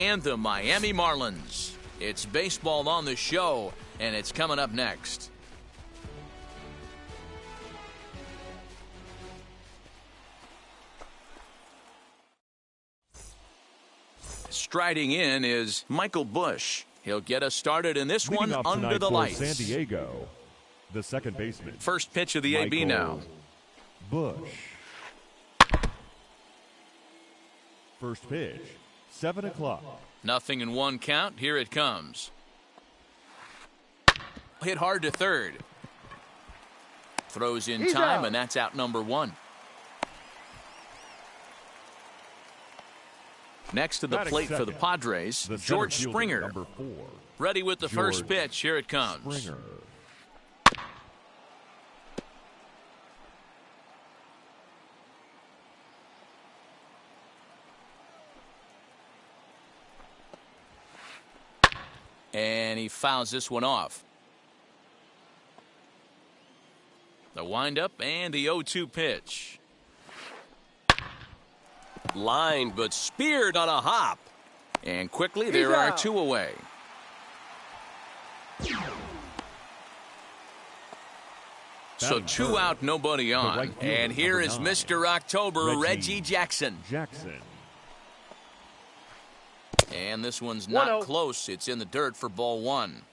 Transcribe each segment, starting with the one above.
and the Miami Marlins. It's baseball on the show, and it's coming up next. Striding in is Michael Busch. He'll get us started in this one under the lights. San Diego, the second baseman. First pitch of the AB now. Busch. First pitch, 7 o'clock. Nothing in one count. Here it comes. Hit hard to third. Throws in time, and that's out number one. Next to the plate for the Padres, George Springer. Number 4. Ready with the first pitch. Here it comes. Springer. And he fouls this one off. The windup and the 0-2 pitch. Lined but speared on a hop. And quickly there are two away. So 2 out, nobody on. And here is Mr. October, Reggie Jackson. And this one's not close. It's in the dirt for ball one.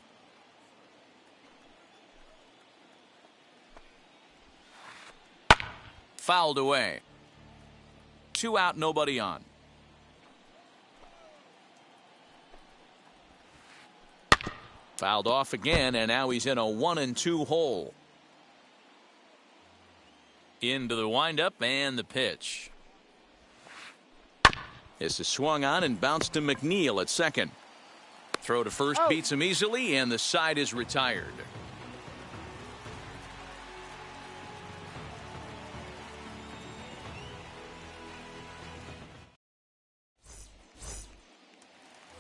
Fouled away. 2 out, nobody on. Fouled off again, and now he's in a 1-2 hole. Into the windup and the pitch. This is swung on and bounced to McNeil at second. Throw to first beats him easily, and the side is retired.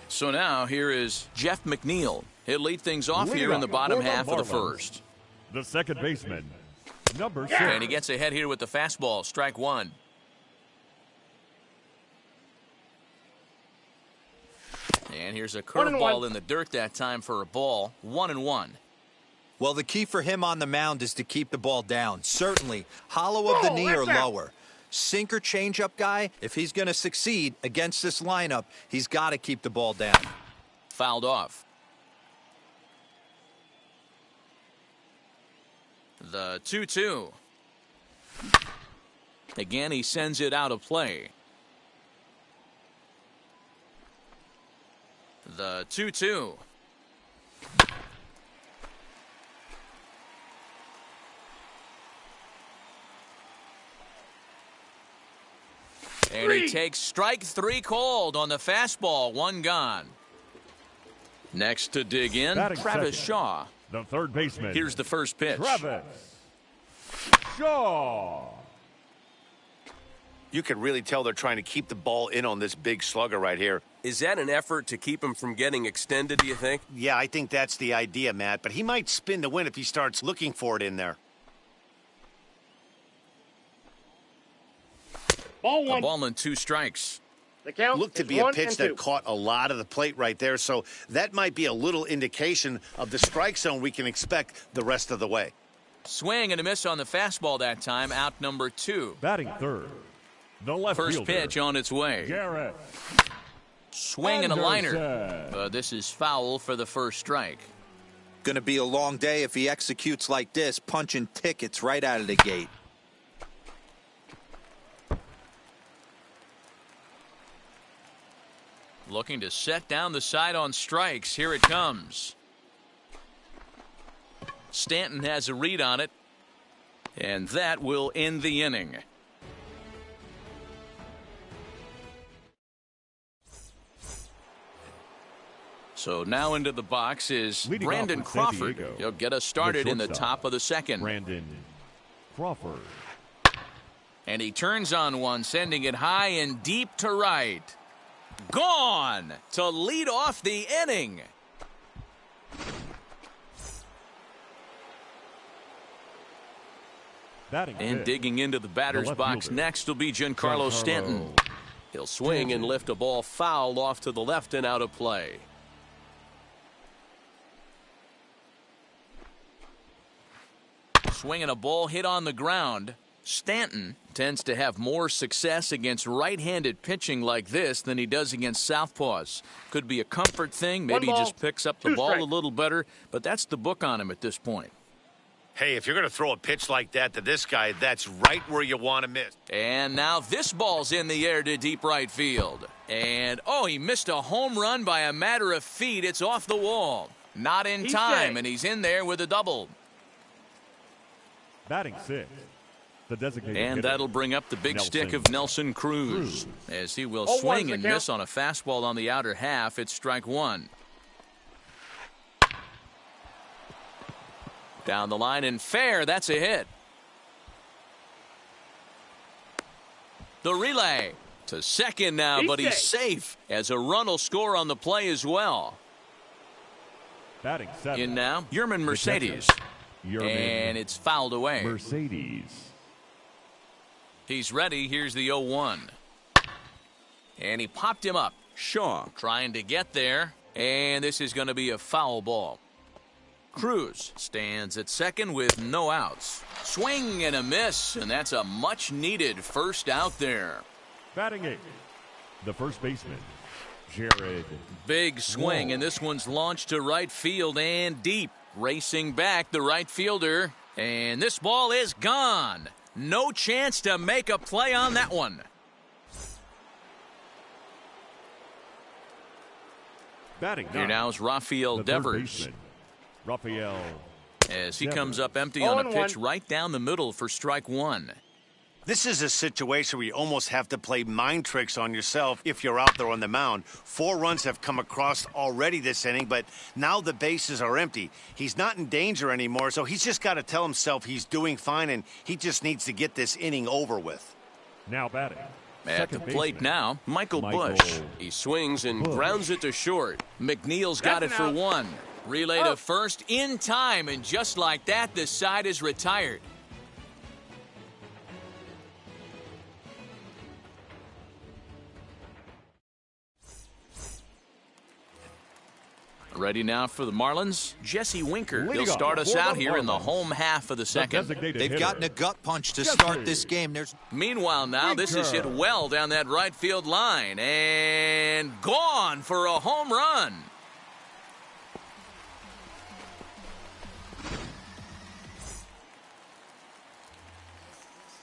So now here is Jeff McNeil. He'll lead things off here in the bottom half of the first. The second baseman, number 6. And he gets ahead here with the fastball, strike one. And here's a curveball in the dirt that time for a ball. 1-1. Well, the key for him on the mound is to keep the ball down. Certainly, hollow of the knee or lower. Sinker changeup guy, if he's going to succeed against this lineup, he's got to keep the ball down. Fouled off. The 2-2. Again, he sends it out of play. The 2-2. And he takes strike 3 called on the fastball. 1 gone. Next to dig in, Travis Shaw. The third baseman. Here's the first pitch. Travis Shaw. You can really tell they're trying to keep the ball in on this big slugger right here. Is that an effort to keep him from getting extended, do you think? Yeah, I think that's the idea, Matt. But he might spin to win if he starts looking for it in there. Ball 1. A ball and 2 strikes. The count looked to be a pitch that caught a lot of the plate right there. So that might be a little indication of the strike zone we can expect the rest of the way. Swing and a miss on the fastball that time. Out number 2. Batting third. The left First fielder, pitch on its way. Garrett Swing and a liner. This is foul for the first strike. Going to be a long day if he executes like this, punching tickets right out of the gate. Looking to set down the side on strikes. Here it comes. Stanton has a read on it. And that will end the inning. So now into the box is Brandon Crawford. He'll get us started in the top of the second. Brandon Crawford. And he turns on one, sending it high and deep to right. Gone to lead off the inning. And digging into the batter's box next will be Giancarlo Stanton. He'll swing and lift a ball foul off to the left and out of play. Swinging a ball hit on the ground. Stanton tends to have more success against right-handed pitching like this than he does against southpaws. Could be a comfort thing. Maybe he just picks up the ball a little better, but that's the book on him at this point. Hey, if you're going to throw a pitch like that to this guy, that's right where you want to miss. And now this ball's in the air to deep right field. And, oh, he missed a home run by a matter of feet. It's off the wall. Not in time, and he's in there with a double. Batting sixth, the designated And hitter, that'll bring up the big Nelson stick of Nelson Cruz. As he will swing and miss on a fastball on the outer half. It's strike one. Down the line and fair. That's a hit. The relay to second now, but he's safe as a run will score on the play as well. Batting seventh, In now, Yerman Mercedes. And it's fouled away. Mercedes. He's ready. Here's the 0-1. And he popped him up. Shaw trying to get there. And this is going to be a foul ball. Cruz stands at second with no outs. Swing and a miss, and that's a much-needed first out there. Batting eighth, the first baseman, Jared. Big swing, and this one's launched to right field and deep. Racing back, the right fielder, and this ball is gone. No chance to make a play on that one. Batting Here nine, now is Rafael the third Devers. baseman, Rafael. As he comes up empty on a pitch right down the middle for strike one. This is a situation where you almost have to play mind tricks on yourself if you're out there on the mound. 4 runs have come across already this inning, but now the bases are empty. He's not in danger anymore, so he's just got to tell himself he's doing fine, and he just needs to get this inning over with. Now batting. At the second plate baseman, now, Michael Michael Busch. He swings and grounds it to short. McNeil's got it for one. Relay to first in time, and just like that, the side is retired. Ready now for the Marlins, Jesse Winker. He'll Leading start off us for out the here in the Marlins, home half of the the second. designated They've hitter, gotten a gut punch to Jesse. start this game. Meanwhile now, this is hit well down that right field line. And gone for a home run.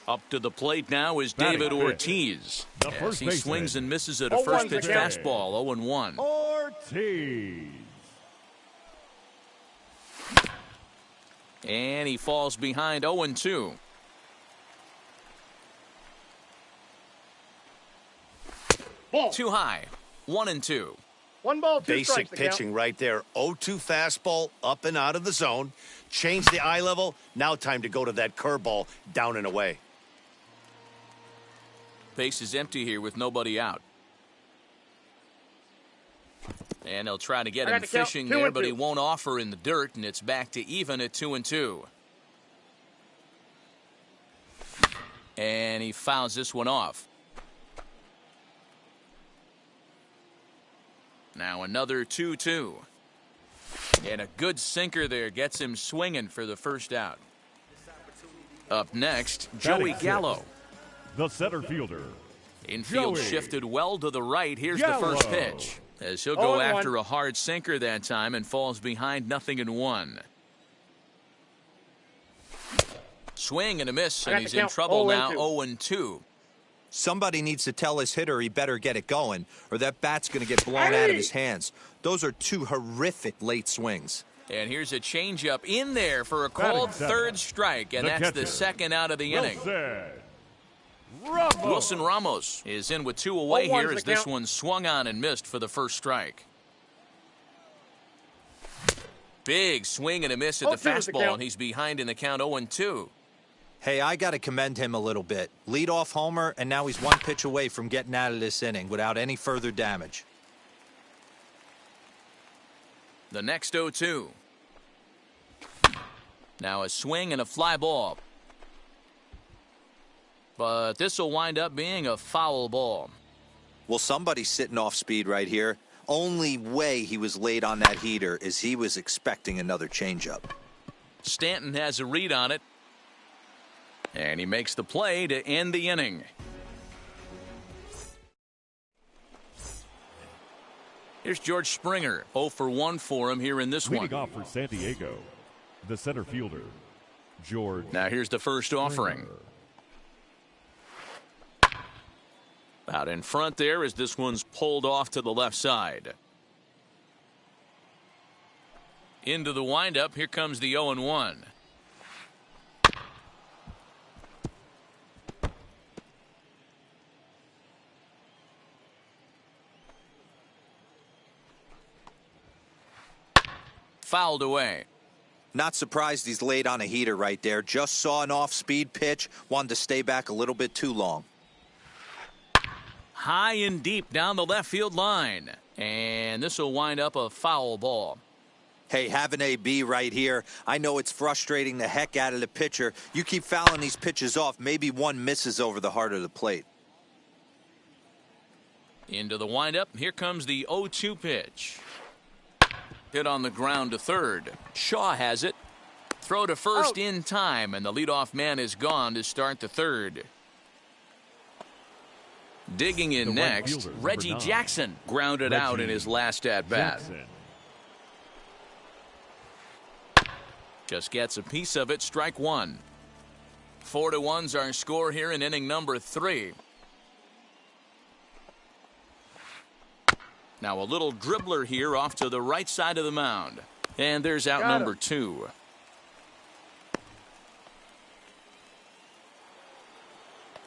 Up to the plate now is Batting David fifth, Ortiz. the As first he baseman. swings and misses at a first pitch again. fastball, 0-1. Ortiz. And he falls behind 0-2. Too high. 1-2. 1 ball, 2 Basic strikes. pitching right there. 0-2 fastball up and out of the zone. Change the eye level. Now time to go to that curveball down and away. Base is empty here with nobody out. And they'll try to get him fishing there, but he won't offer in the dirt, and it's back to even at 2-2. And he fouls this one off. Now another 2-2. And a good sinker there gets him swinging for the first out. Up next, Joey Batting Gallo. sixth, the center fielder, Infield Joey shifted well to the right. Here's Gallo. the first pitch. As he'll go 0-1. after a hard sinker that time and falls behind 0-1. Swing and a miss, and he's in trouble now, 0-2. Somebody needs to tell his hitter he better get it going, or that bat's going to get blown out of his hands. Those are 2 horrific late swings. And here's a changeup in there for a Batting called seventh, third strike, and the that's the catcher, second out of the inning. Wilson Ramos is in with 2 away 0-1's here the as this count. one swung on and missed for the first strike. Big swing and a miss at the 0-2 is the fastball, count. and he's behind in the count 0-2. Hey, I got to commend him a little bit. Leadoff homer, and now he's 1 pitch away from getting out of this inning without any further damage. The next 0-2. Now a swing and a fly ball. But this will wind up being a foul ball. Well, somebody's sitting off speed right here. Only way he was late on that heater is he was expecting another changeup. Stanton has a read on it. And he makes the play to end the inning. Here's George Springer. 0 for 1 for him here in this one. Leading off for San Diego, the center fielder, George. Now here's the first offering. Out in front there as this one's pulled off to the left side. Into the windup. Here comes the 0-1. Fouled away. Not surprised he's late on a heater right there. Just saw an off-speed pitch. Wanted to stay back a little bit too long. High and deep down the left field line. And this will wind up a foul ball. Hey, have an AB right here. I know it's frustrating the heck out of the pitcher. You keep fouling these pitches off. Maybe one misses over the heart of the plate. Into the windup. Here comes the 0-2 pitch. Hit on the ground to third. Shaw has it. Throw to first in time, and the leadoff man is gone to start the third. Digging in next, Reggie Jackson grounded out in his last at-bat. Just gets a piece of it, strike one. 4-1's our score here in inning number 3. Now a little dribbler here off to the right side of the mound. And there's out number 2.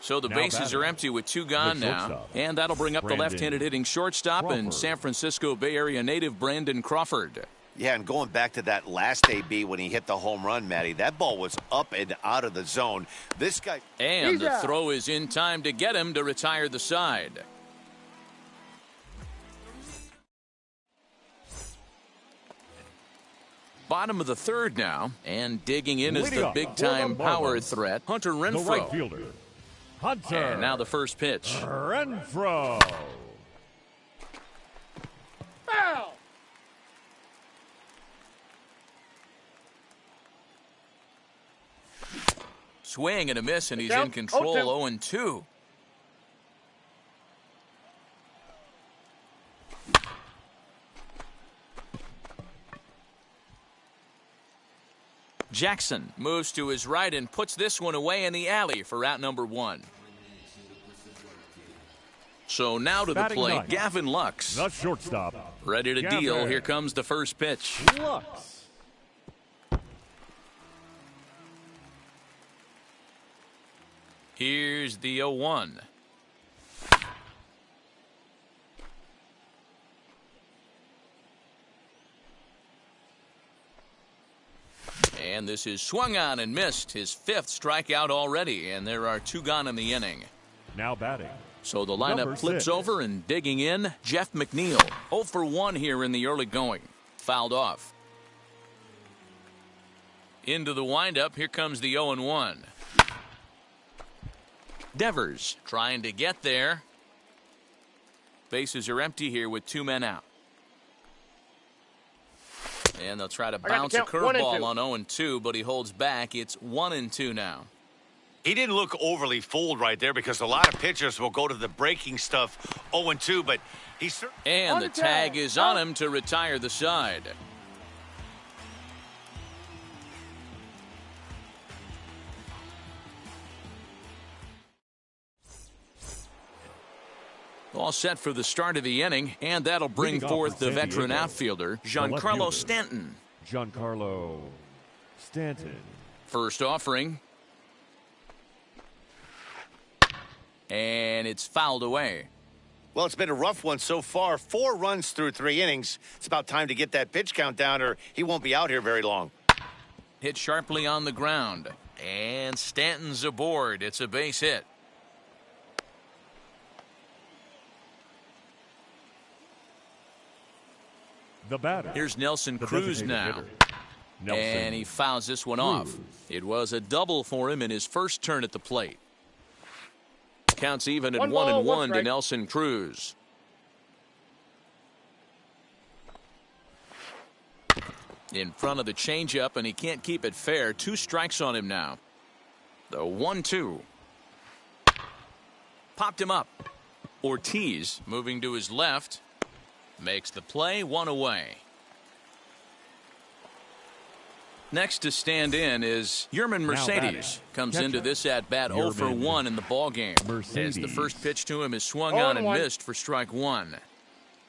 So the bases are empty with 2 gone now. And that'll bring up the left-handed hitting shortstop and San Francisco Bay Area native Brandon Crawford. Yeah, and going back to that last AB when he hit the home run, Matty, that ball was up and out of the zone. This guy... And the throw is in time to get him to retire the side. Bottom of the third now, and digging in is the big-time power threat, Hunter Renfroe. The right fielder, Hunter. And now the first pitch. Renfroe. Foul. Swing and a miss, and he's in control. 0-2. Jackson moves to his right and puts this one away in the alley for out number 1. So now to the plate, Gavin Lux. The shortstop. Ready to deal. Here comes the first pitch. Lux. Here's the 0-1. And this is swung on and missed. His 5th strikeout already, and there are 2 gone in the inning. Now batting. So the lineup flips over and digging in, Jeff McNeil. 0 for 1 here in the early going. Fouled off. Into the windup. Here comes the 0-1. Devers trying to get there. Bases are empty here with 2 men out. And they'll try to bounce a curveball on 0-2, but he holds back. It's 1-2 now. He didn't look overly fooled right there because a lot of pitchers will go to the breaking stuff 0-2, but he's... And the tag is on him to retire the side. All set for the start of the inning, and that'll bring forth the veteran outfielder, Giancarlo Stanton. Giancarlo Stanton. First offering. And it's fouled away. Well, it's been a rough one so far. 4 runs through 3 innings. It's about time to get that pitch count down, or he won't be out here very long. Hit sharply on the ground. And Stanton's aboard. It's a base hit. The batter. Here's Nelson Cruz now. And he fouls this one off. It was a double for him in his first turn at the plate. Counts even at One 1 ball, and one 1 to strike. Nelson Cruz. In front of the changeup, and he can't keep it fair. 2 strikes on him now. The 1-2. Popped him up. Ortiz moving to his left. Makes the play, 1 away. Next to stand in is Yerman Mercedes. Comes Catcher. into this at-bat 0 for Yerman 1 in the ballgame. As the Mercedes. first pitch to him is swung 0 on and and 1. missed for strike 1.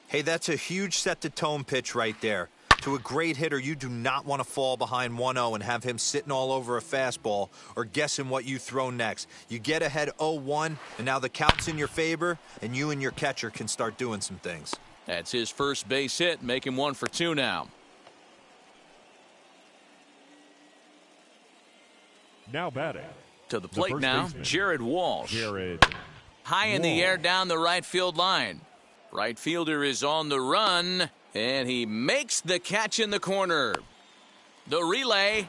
Hey, that's a huge set-the-tone pitch right there. To a great hitter, you do not want to fall behind 1-0 and have him sitting all over a fastball or guessing what you throw next. You get ahead 0-1, and now the count's in your favor, and you and your catcher can start doing some things. That's his first base hit, making 1 for 2 now. Now batting. To the plate first now, baseman. Jared Walsh. Jared. High in the air Walsh. down the right field line. Right fielder is on the run, and he makes the catch in the corner. The relay,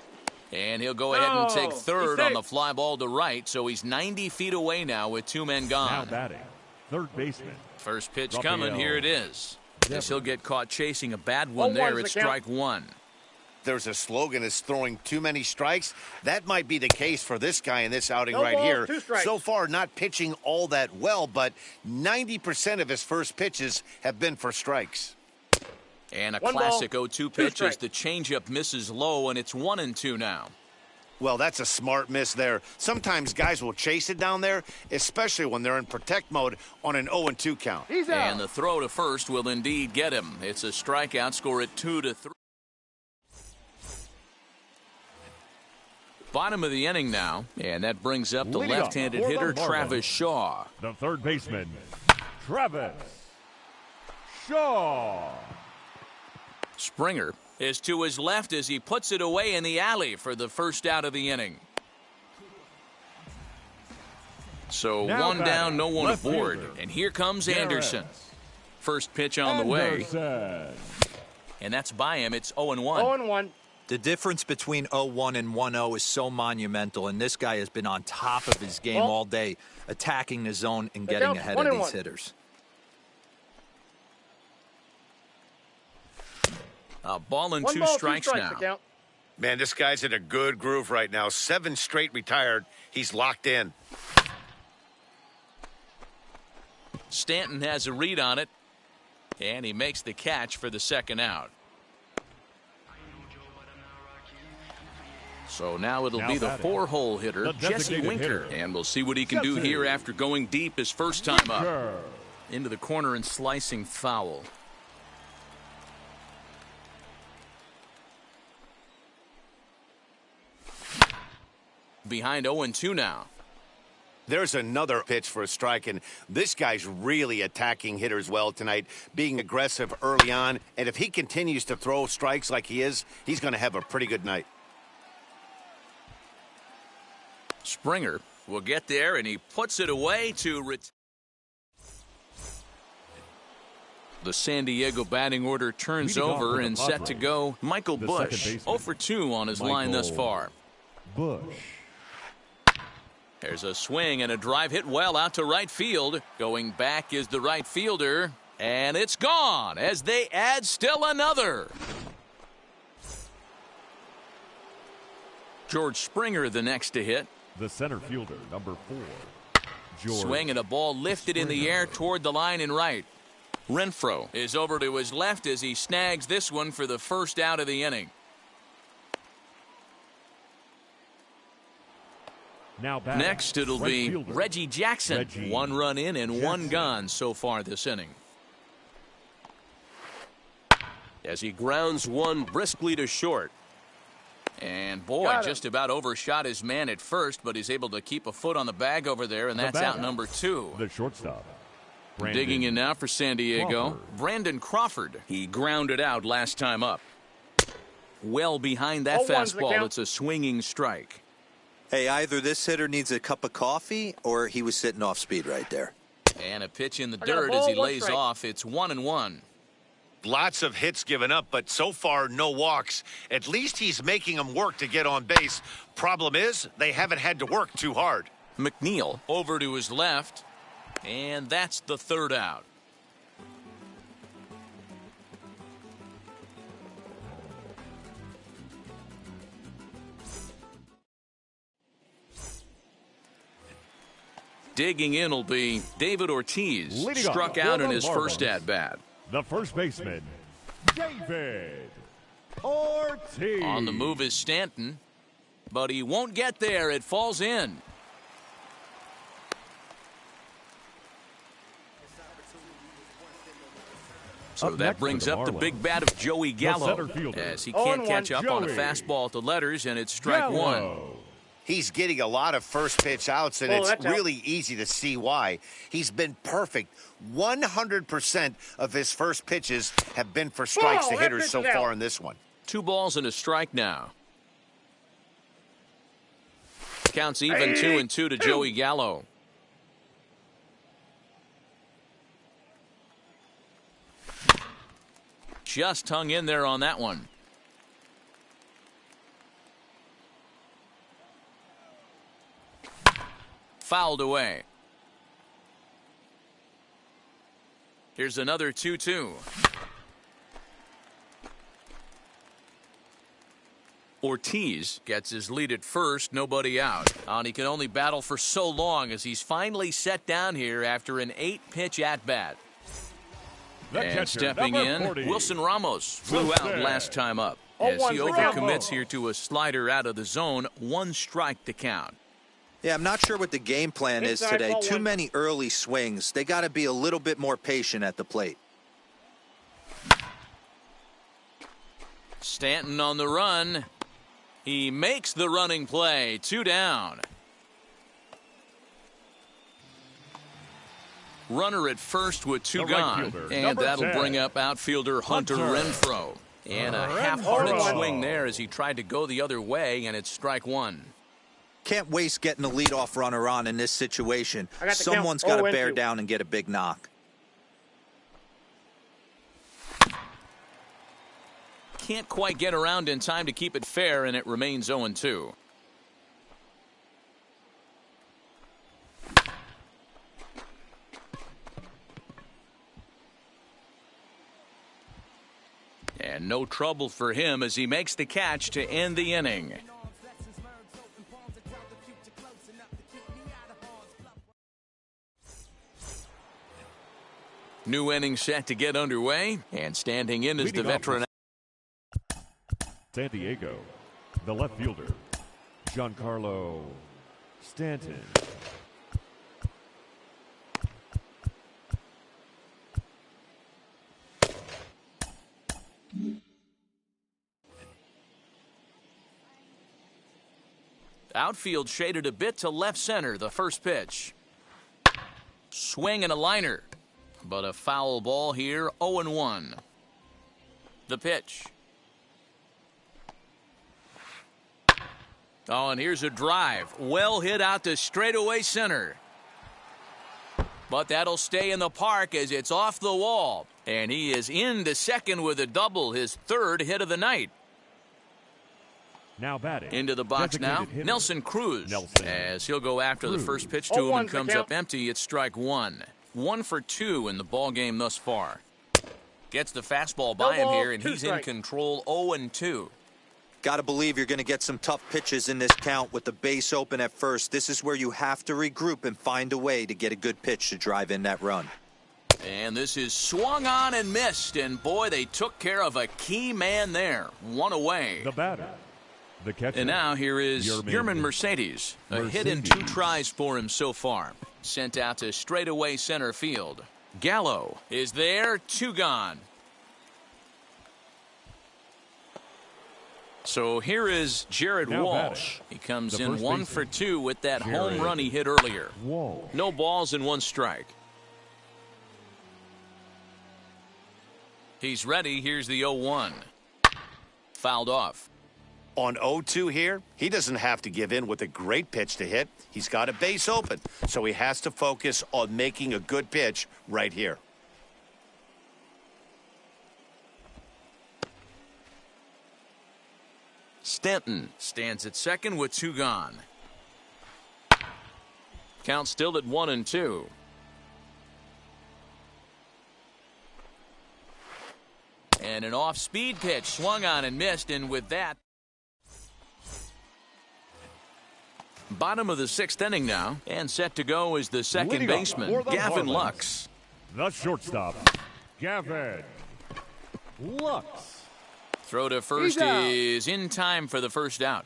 and he'll go ahead and take No, third he's on the safe. fly ball to right, so he's 90 feet away now with 2 men Now gone. batting. Third baseman. First pitch Rafael. coming, here it is. Guess he'll get caught chasing a bad one 0-1's there the at count. strike 1. There's a slogan is throwing too many strikes. That might be the case for this guy in this outing No right balls, here. 2 strikes. So far, not pitching all that well, but 90% of his first pitches have been for strikes. And a 1 ball, classic 0-2 2 pitch as strikes. the changeup misses low, and it's 1-2 now. Well, that's a smart miss there. Sometimes guys will chase it down there, especially when they're in protect mode on an 0-2 count. He's out. And the throw to first will indeed get him. It's a strikeout, score at 2-3. Bottom of the inning now, and that brings up the Leading off left-handed for the hitter Marlins. Travis Shaw. The third baseman. Travis Shaw. Springer is to his left as he puts it away in the alley for the first out of the inning. So Now 1 down, no one left aboard, fielder. and here comes Anderson. Garrett. First pitch on the way, Anderson. and that's by him. It's 0-1. 0-1. The difference between 0-1 and 1-0 is so monumental, and this guy has been on top of his game Well, all day, attacking the zone and the getting count's ahead of 1-1. these hitters. A ball and 1 2 ball, 2 strikes strikes now. the count. Man, this guy's in a good groove right now. 7 straight retired. He's locked in. Stanton has a read on it, and he makes the catch for the second out. So now it'll Now be the batting, 4-hole hitter, the Jesse designated Winker. hitter, And we'll see what he can do Jesse here after going deep his first time up. Winker. Into the corner and slicing foul. Behind 0-2 now. There's another pitch for a strike, and this guy's really attacking hitters well tonight, being aggressive early on. And if he continues to throw strikes like he is, he's going to have a pretty good night. Springer will get there, and he puts it away to the San Diego batting order turns Leading off over for the and set to Padres, go. Michael the Busch, second baseman, 0 for 2 on his line thus Michael far. Bush. There's a swing and a drive hit well out to right field. Going back is the right fielder, and it's gone as they add still another. George Springer the next to hit. The center fielder, number 4. George Swing and a ball lifted in the air toward the line and right. Renfroe is over to his left as he snags this one for the first out of the inning. Now batting, Next it'll right be fielder, Reggie Jackson. Reggie 1 run in and 1 Jackson. gone so far this inning. As he grounds one briskly to short. And boy, Got him. just about overshot his man at first, but he's able to keep a foot on the bag over there, and that's out batter, number 2. The shortstop. Brandon Digging in now for San Diego, Crawford. Brandon Crawford. He grounded out last time up. Well behind that 0-1's the fastball, count. it's a swinging strike. Hey, either this hitter needs a cup of coffee or he was sitting off speed right there. And a pitch in the I got a dirt ball, as he 1 lays strike. off. It's 1-1. Lots of hits given up, but so far no walks. At least he's making them work to get on base. Problem is, they haven't had to work too hard. McNeil over to his left. And that's the third out. Digging in will be David Ortiz. Leading Struck off out for in the his first Marlins, at-bat. the first baseman, David Ortiz. On the move is Stanton, but he won't get there. It falls in. So Up that next brings for the up the Marlins, big bat of Joey Gallo, center fielder, as he can't 0-1 catch up on a Joey fastball at the letters, and it's strike one. Gallo. He's getting a lot of first pitch outs, and Oh, it's that's out. really easy to see why. He's been perfect. 100% of his first pitches have been for strikes to that hitters pitch so is out. far in this one. 2 balls and a strike now. Counts even 2-2 to Joey Gallo. Just hung in there on that one. Fouled away. Here's another 2-2. Ortiz gets his lead at first, nobody out. And he can only battle for so long as he's finally set down here after an 8-pitch at-bat. The And catcher, stepping number in, 40, Wilson Ramos flew out Wilson. last time up. As 0-1 he for overcommits Ramos. here to a slider out of the zone, 1 strike to count. Yeah, I'm not sure what the game plan is Inside today. ball Too one. many early swings. They got to be a little bit more patient at the plate. Stanton on the run. He makes the running play. 2 down. Runner at first with 2 The right gone. fielder, And number that'll 10, bring up outfielder Hunter Renfroe. And a half-hearted swing there as he tried to go the other way, and it's strike 1. Can't waste getting a leadoff runner on in this situation. I got the Someone's count. got to 0-2. bear down and get a big knock. Can't quite get around in time to keep it fair, and it remains 0-2. And no trouble for him as he makes the catch to end the inning. New inning set to get underway, and standing in is the Leading off veteran. San Diego, the left fielder, Giancarlo Stanton. Outfield shaded a bit to left center, the first pitch. Swing and a liner, but a foul ball here, 0-1. The pitch. Oh, and here's a drive. Well hit out to straightaway center. But that'll stay in the park as it's off the wall. And he is into second with a double, his 3rd hit of the night. Now batting. Into the box now, designated hitter, Nelson Cruz. Nelson As he'll go after the Cruz. first pitch to him 0-1 and for comes count. up empty. It's strike 1. 1 for 2 in the ball game thus far. Gets the fastball by him ball, here, and 2 he's in strike. control, 0-2. Got to believe you're going to get some tough pitches in this count with the base open at first. This is where you have to regroup and find a way to get a good pitch to drive in that run. And this is swung on and missed, and boy, they took care of a key man there. 1 away. The batter, the catcher. And now here is Yermin Mercedes. A hit in 2 tries for him so far. Sent out to straightaway center field. Gallo is there, 2 gone. So here is Jared Now Walsh. batting, He comes the in first 1 baseman, for 2 with that home Jared run he hit earlier. Walsh. No balls and 1 strike. He's ready. Here's the 0-1. Fouled off. On 0-2 here, he doesn't have to give in with a great pitch to hit. He's got a base open, so he has to focus on making a good pitch right here. Stanton stands at second with 2 gone. Count still at 1-2. And an off-speed pitch swung on and missed, and with that, bottom of the 6th inning now, and set to go is the second baseman, Gavin Lux. The shortstop, Gavin Lux. Throw to first is in time for the first out.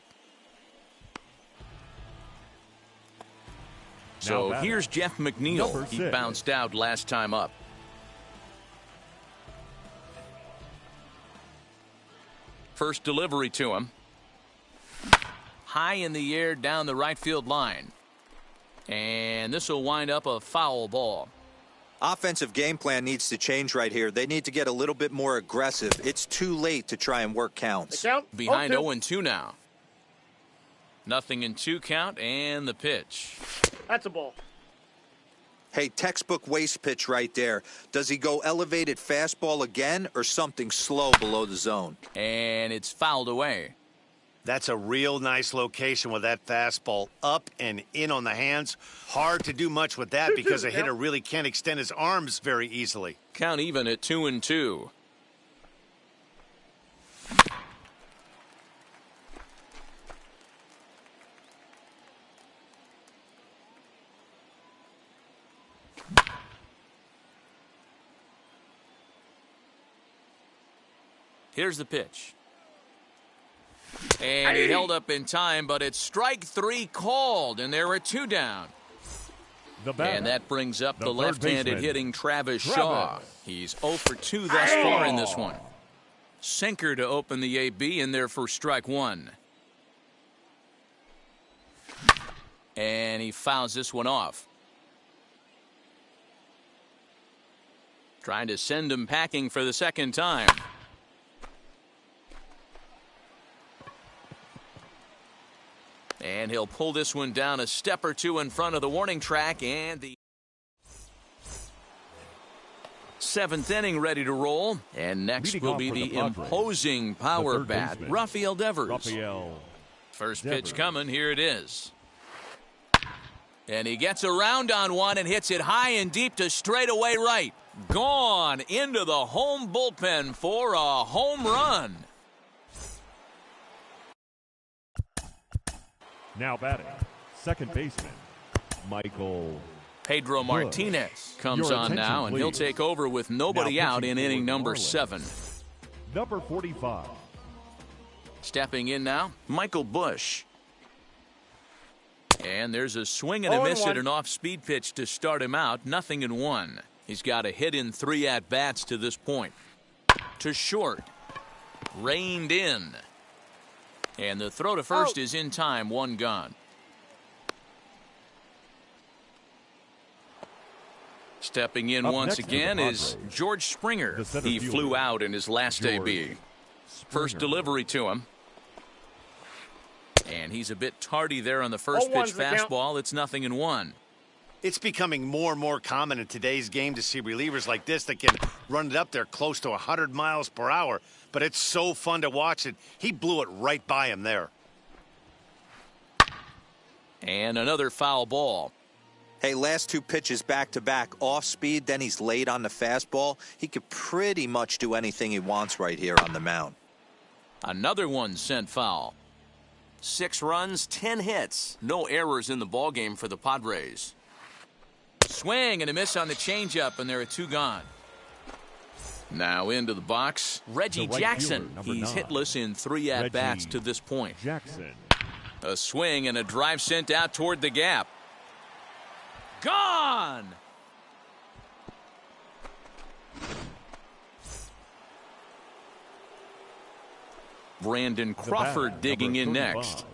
So here's Jeff McNeil. He bounced out last time up. First delivery to him. High in the air down the right field line. And this will wind up a foul ball. Offensive game plan needs to change right here. They need to get a little bit more aggressive. It's too late to try and work counts. Behind 0-2 now. Nothing in 2 count, and the pitch. That's a ball. Hey, textbook waste pitch right there. Does he go elevated fastball again or something slow below the zone? And it's fouled away. That's a real nice location with that fastball up and in on the hands. Hard to do much with that because a hitter really can't extend his arms very easily. Count even at 2-2. Here's the pitch. And he held up in time, but it's strike 3 called, and there are 2 down. And that brings up the left-handed hitting Travis Shaw. He's 0 for 2 thus far in this one. Sinker to open the AB, and there for strike 1. And he fouls this one off. Trying to send him packing for the second time. And he'll pull this one down a step or 2 in front of the warning track, and the 7th inning ready to roll. And next will be the imposing power bat, Rafael Devers. First pitch coming, here it is. And he gets around on one and hits it high and deep to straightaway right. Gone into the home bullpen for a home run. Now batting, second baseman, Michael Pedro Martinez comes on now, and he'll take over with nobody out in inning number 7. Number 45. Stepping in now, Michael Bush. And there's a swing and a miss at an off-speed pitch to start him out. 0-1. He's got a hit in 3 at-bats to this point. To short. Reined in. And the throw to first is in time, 1 gone. Stepping in once again is George Springer. He flew out in his last AB. First delivery to him. And he's a bit tardy there on the first pitch fastball. It's 0-1. It's becoming more and more common in today's game to see relievers like this that can run it up there close to 100 miles per hour. But it's so fun to watch it. He blew it right by him there. And another foul ball. Hey, last 2 pitches back-to-back, off speed, then he's late on the fastball. He could pretty much do anything he wants right here on the mound. Another one sent foul. 6 runs, 10 hits. No errors in the ballgame for the Padres. Swing and a miss on the changeup, and there are 2 gone. Now into the box, Reggie Jackson. He's hitless in 3 at-bats to this point. Jackson. A swing and a drive sent out toward the gap. Gone! Brandon Crawford digging in next.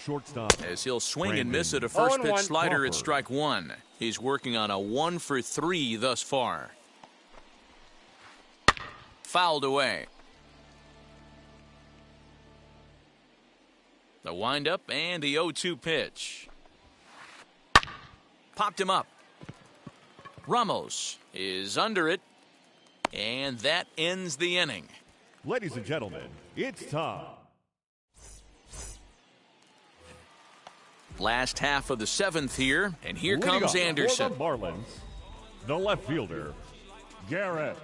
Shortstop. As he'll swing and miss at a first pitch slider at strike 1. He's working on a 1 for 3 thus far. Fouled away. The windup and the 0-2 pitch. Popped him up. Ramos is under it. And that ends the inning. Ladies and gentlemen, it's time. Last half of the 7th here, and here comes Anderson. For the Marlins, the left fielder, Garrett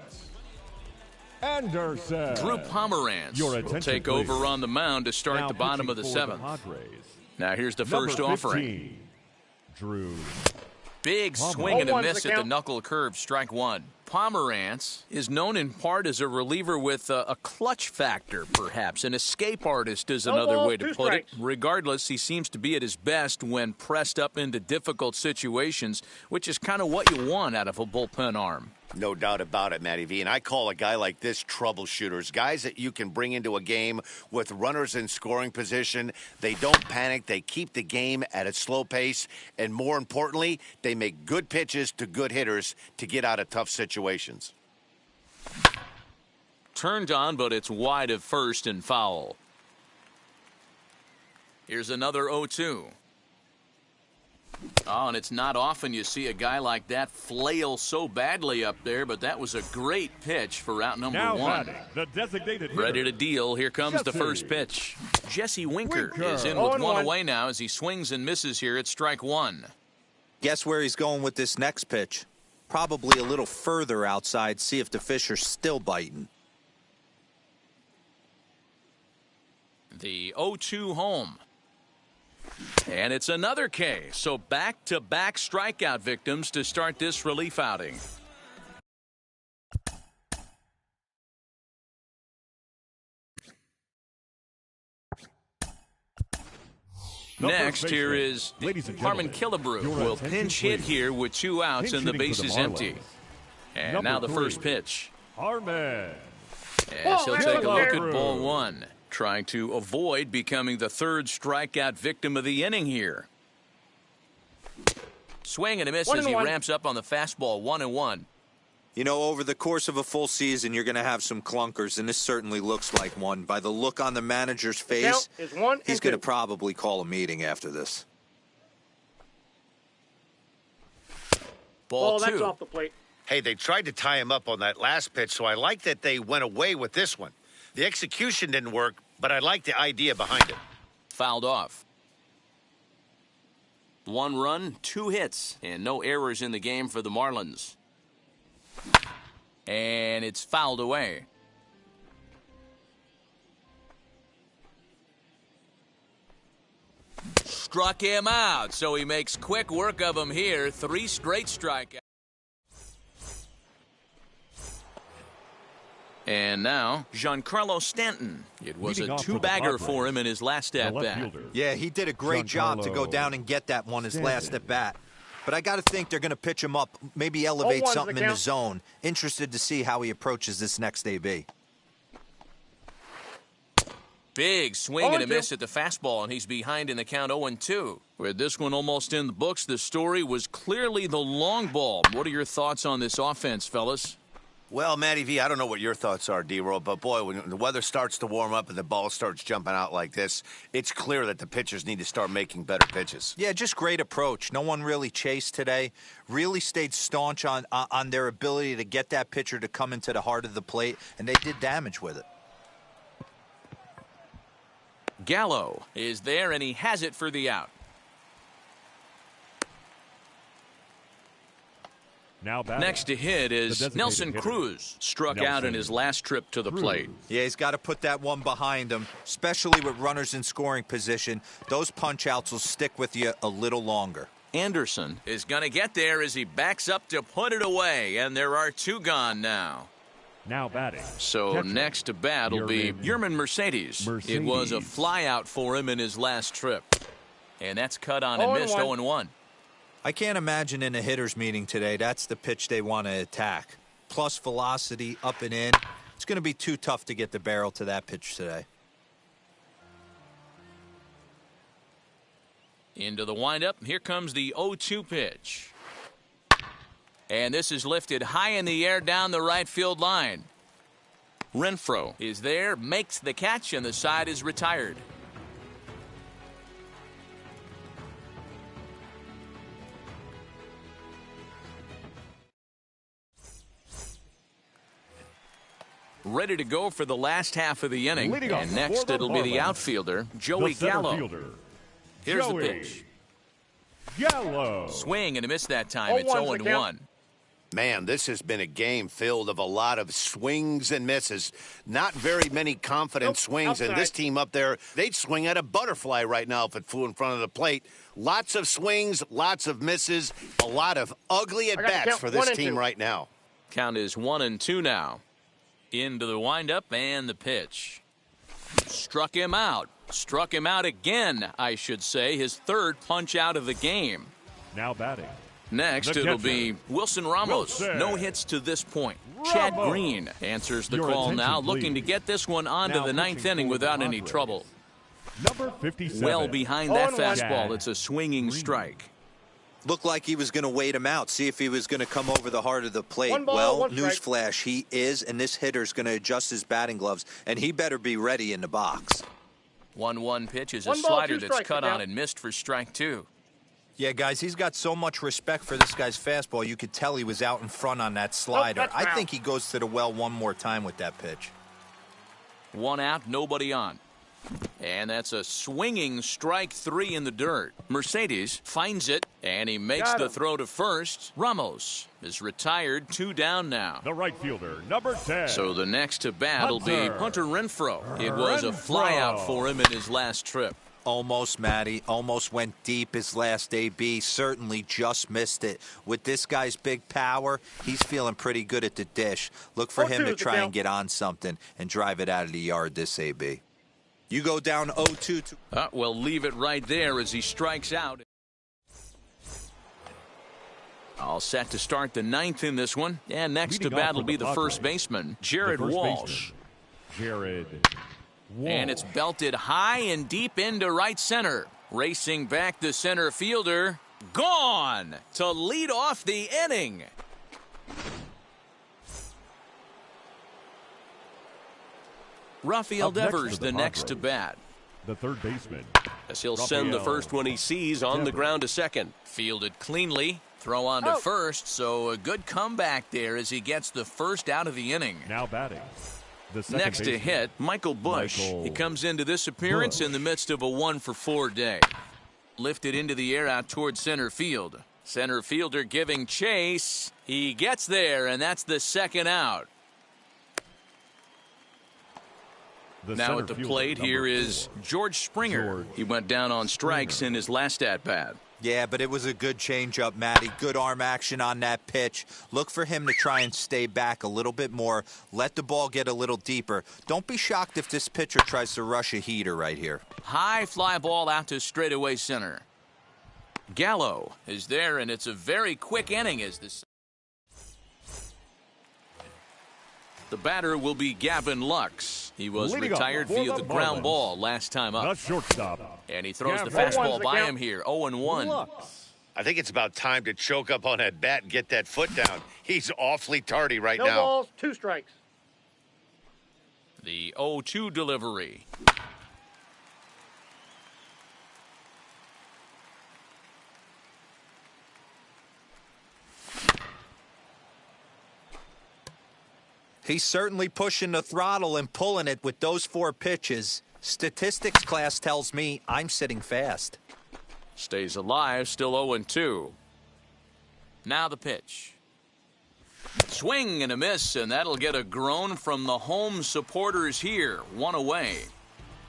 Anderson. Drew Pomeranz Your will attention, take please. over on the mound to start Now the bottom of the pitching for seventh. Padres. Now here's the Number first 15, offering. Drew. Big Pomeranz. swing and a 0-1's miss the at the count. knuckle curve, strike one. Pomeranz is known in part as a reliever with a clutch factor, perhaps. An escape artist is another ball, way to 2 put it. strikes. Regardless, he seems to be at his best when pressed up into difficult situations, which is kind of what you want out of a bullpen arm. No doubt about it, Matty V. And I call a guy like this troubleshooters, guys that you can bring into a game with runners in scoring position. They don't panic. They keep the game at a slow pace. And more importantly, they make good pitches to good hitters to get out of tough situations. Turned on, but it's wide of first and foul. Here's another 0-2. Oh, and it's not often you see a guy like that flail so badly up there, but that was a great pitch for out number Now one. batting, the designated hitter. Ready to deal. Here comes the Jesse. first pitch. Jesse Winker Winker. is in with 0-1. one away now as he swings and misses here at strike one. Guess where he's going with this next pitch? Probably a little further outside, see if the fish are still biting. The 0-2 home. And it's another K, so back-to-back strikeout victims to start this relief outing. The Next, first here baseman. is Ladies and Harmon gentlemen, Killebrew. your Will attention, pinch hit please. here with 2 outs Pinch and the hitting for bases the Marlins. empty. And Number now the 3. first pitch. Harmon. As he'll that's take a look okay. at ball one, trying to avoid becoming the third strikeout victim of the inning here. Swing and a miss as he 1-1. ramps up on the fastball, 1-1. You know, over the course of a full season, you're going to have some clunkers, and this certainly looks like one. By the look on the manager's face, Count is 1 he's and going to 2. probably call a meeting after this. Ball That's 2. off the plate. Hey, they tried to tie him up on that last pitch, so I like that they went away with this one. The execution didn't work, but I like the idea behind it. Fouled off. 1 run, 2 hits, and no errors in the game for the Marlins. And it's fouled away. Struck him out, so he makes quick work of him here. 3 straight strikeouts. And now, Giancarlo Stanton. It was Leading a off for the two-bagger Padres, for him in his last The left at-bat. fielder. Yeah, he did a great job to go Giancarlo down and get that one his last Stanton. at bat. But I got to think they're going to pitch him up, maybe elevate 0-1's the something in the count. zone. Interested to see how he approaches this next AB. Big swing and a 0-2. miss at the fastball, and he's behind in the count 0-2. With this one almost in the books, the story was clearly the long ball. What are your thoughts on this offense, fellas? Well, Matty V, I don't know what your thoughts are, D-Roll, but boy, when the weather starts to warm up and the ball starts jumping out like this, it's clear that the pitchers need to start making better pitches. Yeah, just great approach. No one really chased today. Really stayed staunch on their ability to get that pitcher to come into the heart of the plate, and they did damage with it. Gallo is there, and he has it for the out. Now batting. Next to hit The is designated Nelson hitter. Cruz. Struck out in Nelson his last trip to the Cruz. plate. Yeah, he's got to put that one behind him, especially with runners in scoring position. Those punch-outs will stick with you a little longer. Anderson is going to get there as he backs up to put it away, and there are 2 gone now. Now batting. So Catcher. next to bat will be Yerman Mercedes. It was a flyout for him in his last trip. And that's cut on and missed 0-1. 0-1. I can't imagine in a hitter's meeting today that's the pitch they want to attack. Plus velocity, up and in. It's going to be too tough to get the barrel to that pitch today. Into the windup. Here comes the 0-2 pitch. And this is lifted high in the air down the right field line. Renfroe is there, makes the catch, and the side is retired. Ready to go for the last half of the inning. Leading off And for next the it'll be the Marlins, outfielder, Joey the center Gallo. fielder, Here's Joey the pitch. Gallo. Swing and a miss that time. It's 0-1's the 0-1. Man, this has been a game filled of a lot of swings and misses. Not very many confident swings, and this team up there, they'd swing at a butterfly right now if it flew in front of the plate. Lots of swings, lots of misses, a lot of ugly at-bats for this team right now. Count is 1-2 now. Into the windup and the pitch. Struck him out. Struck him out again, I should say. His third punch out of the game. Now batting. Next, it'll be Wilson Ramos. No hits to this point. Chad Green answers the call now, looking to get this one onto the ninth inning without any trouble. Number 57. Well behind that fastball. It's a swinging strike. Looked like he was going to wait him out, see if he was going to come over the heart of the plate. Well, newsflash, he is, and this hitter's going to adjust his batting gloves, and he better be ready in the box. 1-1 pitch is a slider that's cut on and missed for strike two. Yeah, guys, he's got so much respect for this guy's fastball, you could tell he was out in front on that slider. I think he goes to the well one more time with that pitch. One out, nobody on. And that's a swinging strike three in the dirt. Mercedes finds it, and he makes the throw to first. Ramos is retired, 2 down now. The right fielder, number 10. So the next to bat will be Hunter Renfroe. It was a flyout for him in his last trip. Almost, Matty. Almost went deep his last AB. Certainly just missed it. With this guy's big power, he's feeling pretty good at the dish. Look for him to try and get on something and drive it out of the yard this AB. You go down 0-2. Well, leave it right there as he strikes out. All set to start the ninth in this one. And next to bat will be the first baseman, Jared Walsh. Jared Walsh. And it's belted high and deep into right center. Racing back the center fielder. Gone to lead off the inning. Rafael Devers, the next to bat. The third baseman. As he'll send the first one he sees on the ground to second. Fielded cleanly. Throw on to first, so a good comeback there as he gets the first out of the inning. Now batting. Next to hit, Michael Bush. He comes into this appearance in the midst of a 1-for-4 day. Lifted into the air out toward center field. Center fielder giving chase. He gets there, and that's the second out. Now at the plate here is George Springer. He went down on strikes in his last at-bat. Yeah, but it was a good changeup, Matty. Good arm action on that pitch. Look for him to try and stay back a little bit more. Let the ball get a little deeper. Don't be shocked if this pitcher tries to rush a heater right here. High fly ball out to straightaway center. Gallo is there, and it's a very quick inning as this. The batter will be Gavin Lux. He was retired via the ground ball last time up. The shortstop. And he throws the fastball by him here, 0-1. I think it's about time to choke up on that bat and get that foot down. He's awfully tardy right now. No balls, 2 strikes. The 0-2 delivery. He's certainly pushing the throttle and pulling it with those 4 pitches. Statistics class tells me I'm sitting fast. Stays alive, still 0-2. Now the pitch. Swing and a miss, and that'll get a groan from the home supporters here. 1 away.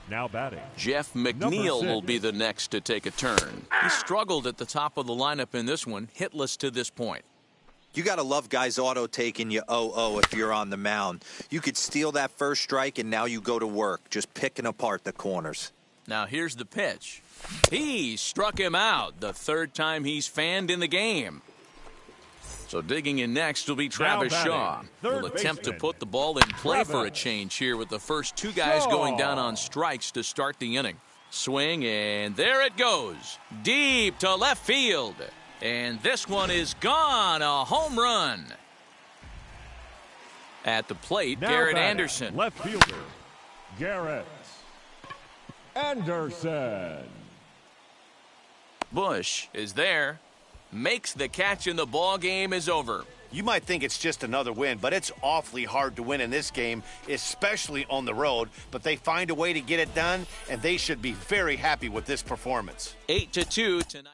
Now batting. Jeff McNeil will be the next to take a turn. He struggled at the top of the lineup in this one, hitless to this point. You got to love guys auto-taking you 0-0 if you're on the mound. You could steal that first strike, and now you go to work, just picking apart the corners. Now here's the pitch. He struck him out, the third time he's fanned in the game. So digging in next will be Travis Shaw. He'll attempt to put the ball in play for a change here with the first 2 guys going down on strikes to start the inning. Swing, and there it goes. Deep to left field. And this one is gone, a home run. At the plate, now Garrett batting. Anderson. Left fielder, Garrett Anderson. Bush is there, makes the catch, and the ball game is over. You might think it's just another win, but it's awfully hard to win in this game, especially on the road. But they find a way to get it done, and they should be very happy with this performance. 8-2 tonight.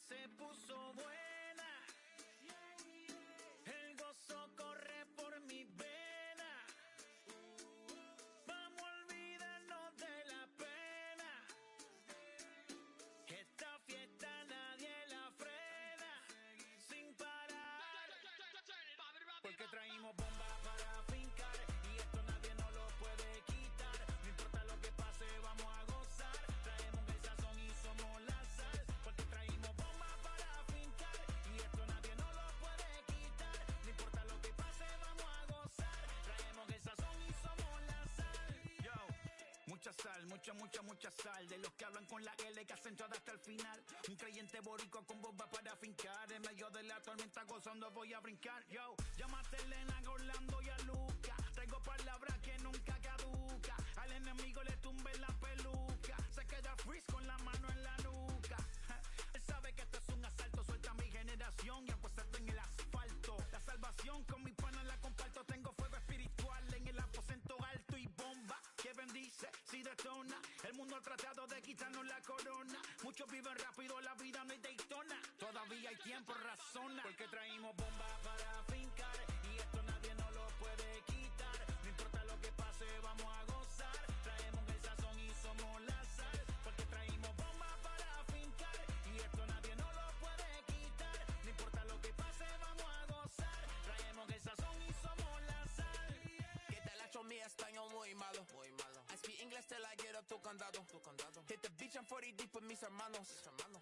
se puso buena. El gozo corre por mi vena. Vamos a olvidarnos de la pena. Esta fiesta nadie la frena. Sin parar. Porque traímos bomba para fincar. Y esto nadie nos lo puede quitar. No importa lo que pase, vamos a gozar. Traemos el sazón y somos la sal. Porque traímos bomba para fincar. Y esto nadie nos lo puede quitar. No importa lo que pase, vamos a gozar. Traemos el sazón y somos la sal. Yo, mucha sal, mucha sal. De los que hablan con la L que hacen todo hasta el final. Un creyente boricua con bomba para fincar. En medio de la tormenta gozando voy a brincar. Yo, llámate a Elena, a Orlando y a Luca. Traigo palabras que nunca caduca. Al enemigo le tumbe la peluca. Se queda freeze con la mano en la nuca. Él sabe que esto es un asalto. Suelta mi generación y apuéstate en el asfalto. La salvación con mi pana la comparto. Tengo fuego espiritual en el aposento alto y bomba que bendice si detona. El mundo ha tratado de quitarnos la corona. Muchos viven rápido, la vida no es Daytona. Todavía hay tiempo, razona. Porque traímos bomba para fincar. Y esto nadie nos lo puede quitar. No importa lo que pase, vamos a gozar. Traemos el sazón y somos la sal. Porque traímos bomba para fincar. Y esto nadie nos lo puede quitar. No importa lo que pase, vamos a gozar. Traemos el sazón y somos la sal. Que te la echo mi español muy malo. I speak English till I get up to condado. Hit the beach, I'm 40 deep with mis hermanos.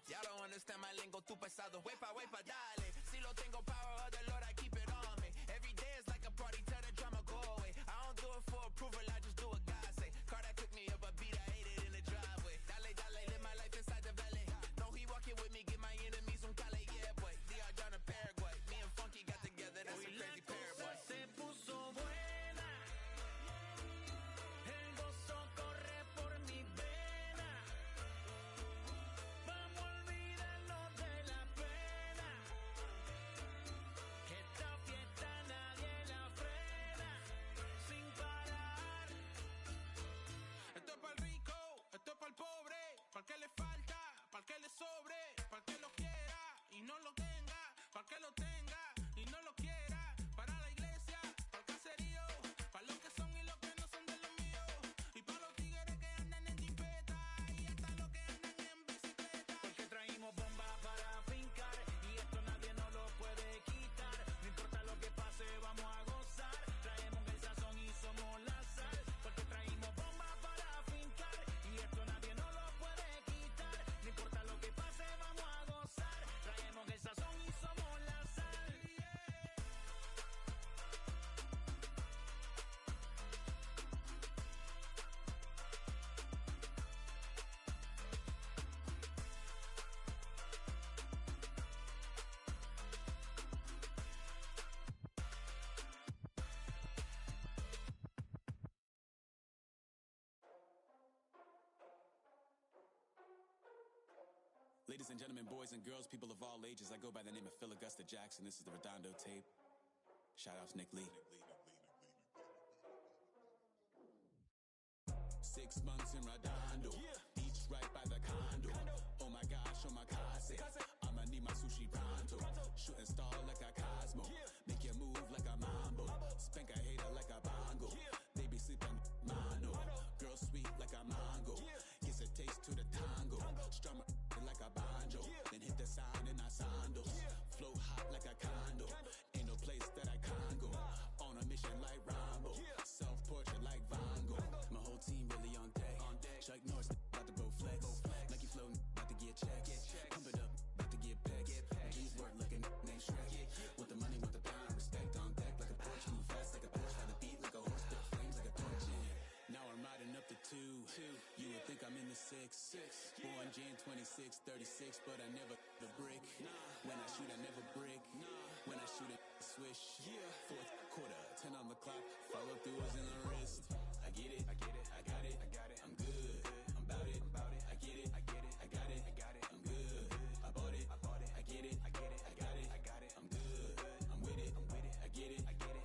Y'all don't understand my lingo, too pesado. Wepa, dale. Si lo tengo power of the Lord, I keep it on me. Every day is like a party, tell the drama go away. I don't do it for approval, I just do what God say. Car that cooked me up a beat, I ate it in the driveway. Dale, live my life inside the valley. No, he walking with me, get my enemies on Cali, yeah, boy. DR down to Paraguay. Me and Funky got together, that's a crazy pair, boy. Se puso buena. El gozo corre por mi vena. Vamos a olvidarnos de la pena. Esta fiesta nadie la frena. Sin parar. Esto es para el rico, esto es para el pobre. Para el que le falta, para el que le sobre. Para el que lo quiera y no lo tenga. Para el que lo tenga y no lo quiera. Para la iglesia, para el caserío. Para los que son y los que no son de los míos. Y para los tigres que andan en jipeta. Y hasta los que andan en bicicleta. Porque traímos bomba para fincar. Y esto nadie nos lo puede quitar. No importa lo que pase, vamos a gozar. Traemos el sazón y somos la sal. Porque traímos bomba para fincar. Y esto nadie nos lo puede quitar. No importa lo que pase, vamos a gozar. Traemos el sazón y somos la sal. Ladies and gentlemen, boys and girls, people of all ages, I go by the name of Phil Augusta Jackson. This is the Redondo tape. Shout out to Nick Lee. 6 months in Redondo, beach right by the condo. Oh my gosh, oh my casa. I'ma need my sushi pronto. Shooting star like a Cosmo. Make you move like a mambo. Spank a hater like a bongo. They be sleeping mono. Girl sweet like a mango. Gives a taste to the tango. Strum like a banjo. Then hit the sound in our sandals. Flow hot like a condo. Ain't no place that I can't go. On a mission like Rambo. Self-portrait like Van Gogh. My whole team really on deck. Chuck Norris about to go flex. Nike flow about to get checks. Pump it up, about to get pecs. G's work like a named Shrek. With the money, with the pound, respect on deck like a Porsche. Move fast like a Porsche. By the beat like a horse, spit flames like a torch. Now I'm riding up the 2. You would think I'm in the 6. Born Jan 26, 36, but I never the brick. When I shoot, I never brick. When I shoot it, swish. Fourth quarter, 10 on the clock. Follow through is in the wrist. I get it, I got it, I'm good. I'm about it, I get it, I got it, I'm good. I bought it, I get it, I got it, I'm good. I'm with it, I get it, I got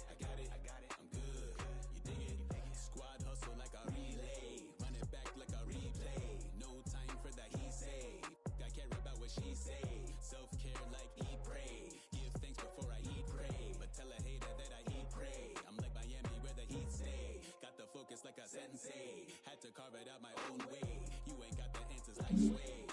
it, I'm good. You dig it? Squad hustle like a relay. Run it back like a replay. No time for that he say. I care about what she say. sensei. Had to carve it out my own way. You ain't got the answers like Sway.